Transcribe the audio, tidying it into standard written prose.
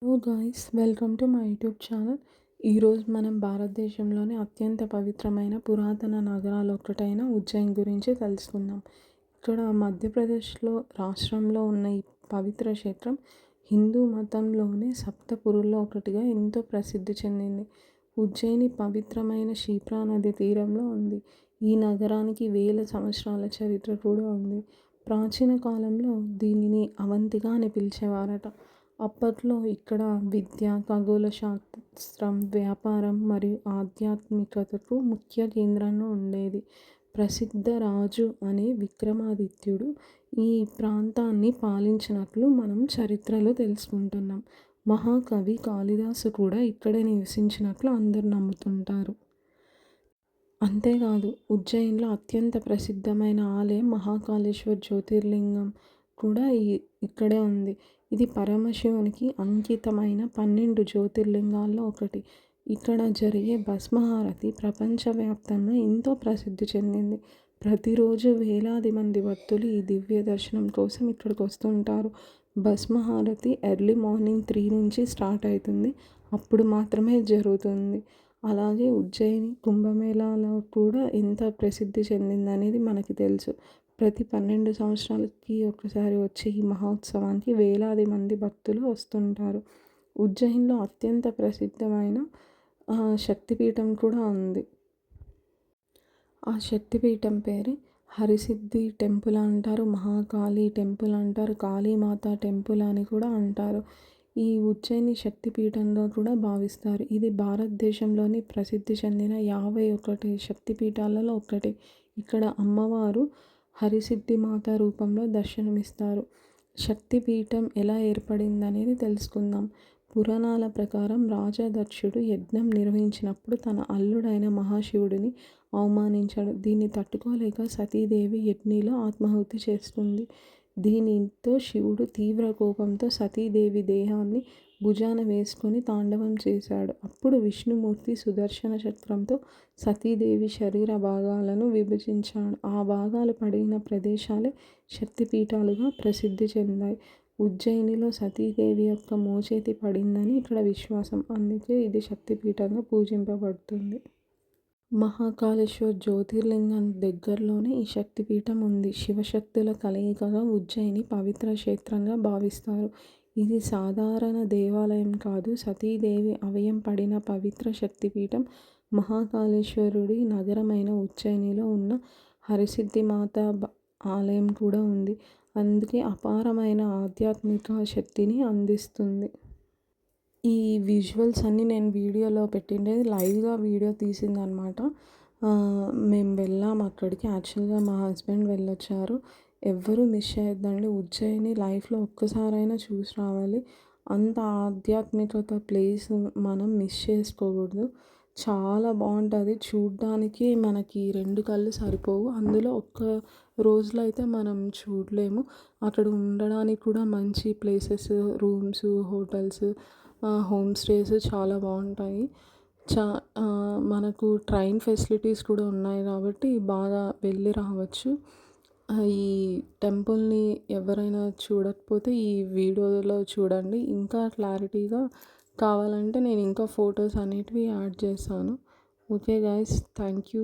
Hello guys, welcome to my YouTube channel. ఈరోజు మనం భారతదేశంలోని అత్యంత పవిత్రమైన పురాతన నగరాలు ఒకటైన ఉజ్జయిన్ గురించి తెలుసుకుందాం. ఇక్కడ మధ్యప్రదేశ్లో రాష్ట్రంలో ఉన్న ఈ పవిత్ర క్షేత్రం హిందూ మతంలోని సప్తపురుల్లో ఒకటిగా ఎంతో ప్రసిద్ధి చెందింది. ఉజ్జయిని పవిత్రమైన క్షిప్రా నది తీరంలో ఉంది. ఈ నగరానికి వేల సంవత్సరాల చరిత్ర కూడా ఉంది. ప్రాచీన కాలంలో దీనిని అవంతిగా అని పిలిచేవారట. అప్పట్లో ఇక్కడ విద్య, ఖగోళ శాస్త్రం, వ్యాపారం మరియు ఆధ్యాత్మికతకు ముఖ్య కేంద్రంగా ఉండేది. ప్రసిద్ధ రాజు అనే విక్రమాదిత్యుడు ఈ ప్రాంతాన్ని పాలించినట్లు మనం చరిత్రలో తెలుసుకుంటున్నాం. మహాకవి కాళిదాసు కూడా ఇక్కడే నివసించినట్లు అందరు నమ్ముతుంటారు. అంతేకాదు, ఉజ్జయిన్లో అత్యంత ప్రసిద్ధమైన ఆలయం మహాకాళేశ్వర్ జ్యోతిర్లింగం కూడా ఇక్కడే ఉంది. ఇది పరమశివునికి అంకితమైన 12 జ్యోతిర్లింగాల్లో ఒకటి. ఇక్కడ జరిగే భస్మహారతి ప్రపంచవ్యాప్తంగా ఎంతో ప్రసిద్ధి చెందింది. ప్రతిరోజు వేలాది మంది భక్తులు ఈ దివ్య దర్శనం కోసం ఇక్కడికి వస్తుంటారు. భస్మహారతి ఎర్లీ మార్నింగ్ 3 నుంచి స్టార్ట్ అవుతుంది. అప్పుడు మాత్రమే జరుగుతుంది. అలాగే ఉజ్జయిని కుంభమేళాలో కూడా ఎంత ప్రసిద్ధి చెందిందనేది మనకి తెలుసు. ప్రతి 12 సంవత్సరాలకి ఒకసారి వచ్చే ఈ మహోత్సవానికి వేలాది మంది భక్తులు వస్తుంటారు. ఉజ్జయిన్లో అత్యంత ప్రసిద్ధమైన శక్తిపీఠం కూడా ఉంది. ఆ శక్తిపీఠం పేరు హరిసిద్ధి టెంపుల్ అంటారు, మహాకాళి టెంపుల్ అంటారు, కాళీమాత టెంపుల్ అని కూడా అంటారు. ఈ ఉజ్జయిని శక్తిపీఠంగా కూడా భావిస్తారు. ఇది భారతదేశంలోని ప్రసిద్ధి చెందిన 51 శక్తిపీఠాలలో ఒకటి. ఇక్కడ అమ్మవారు హరిసిద్ధి మాత రూపంలో దర్శనమిస్తారు. శక్తిపీఠం ఎలా ఏర్పడిందనేది తెలుసుకుందాం. పురాణాల ప్రకారం రాజా దక్షుడు యజ్ఞం నిర్వహించినప్పుడు తన అల్లుడైన మహాశివుడిని అవమానించాడు. దీన్ని తట్టుకోలేక సతీదేవి యజ్ఞిలో ఆత్మాహుతి చేస్తుంది. దీనితో శివుడు తీవ్ర కోపంతో సతీదేవి దేహాన్ని భుజాన వేసుకొని తాండవం చేశాడు. అప్పుడు విష్ణుమూర్తి సుదర్శన చక్రంతో సతీదేవి శరీర భాగాలను విభజించాడు. ఆ భాగాలు పడిన ప్రదేశాలే శక్తిపీఠాలుగా ప్రసిద్ధి చెందాయి. ఉజ్జయినిలో సతీదేవి యొక్క మోచేతి పడిందని ఇక్కడ విశ్వాసం. అందుకే ఇది శక్తిపీఠంగా పూజింపబడుతుంది. మహాకాళేశ్వర్ జ్యోతిర్లింగం దగ్గరలోనే ఈ శక్తిపీఠం ఉంది. శివశక్తుల కలయికగా ఉజ్జయిని పవిత్ర క్షేత్రంగా భావిస్తారు. ఇది సాధారణ దేవాలయం కాదు, సతీదేవి అవయం పడిన పవిత్ర శక్తిపీఠం. మహాకాళేశ్వరుడి నగరమైన ఉజ్జయినిలో ఉన్న హరిసిద్ధిమాత ఆలయం కూడా ఉంది. అందుకే అపారమైన ఆధ్యాత్మిక శక్తిని అందిస్తుంది. ఈ విజువల్స్ అన్నీ నేను వీడియోలో పెట్టిండేది లైవ్గా వీడియో తీసిందనమాట. మేము వెళ్ళాము అక్కడికి. యాక్చువల్గా మా హస్బెండ్ వెళ్ళొచ్చారు. ఎవ్వరూ మిస్ చేయొద్దండి. ఉజ్జయిని లైఫ్లో ఒక్కసారైనా చూసి రావాలి. అంత ఆధ్యాత్మికత ప్లేస్ మనం మిస్ చేసుకోకూడదు. చాలా బాగుంటుంది చూడ్డానికి. మనకి 2 కళ్ళు సరిపోవు. అందులో ఒక్క రోజులో అయితే మనం చూడలేము. అక్కడ ఉండడానికి కూడా మంచి places, rooms, hotels, home stays చాలా బాగుంటాయి. మనకు ట్రైన్ ఫెసిలిటీస్ కూడా ఉన్నాయి కాబట్టి బాగా వెళ్ళి రావచ్చు. ఈ టెంపుల్ని ఎవరైనా చూడకపోతే ఈ వీడియోలో చూడండి. ఇంకా క్లారిటీగా కావాలంటే నేను ఇంకా ఫొటోస్ అనేటివి యాడ్ చేస్తాను. Okay guys, thank you.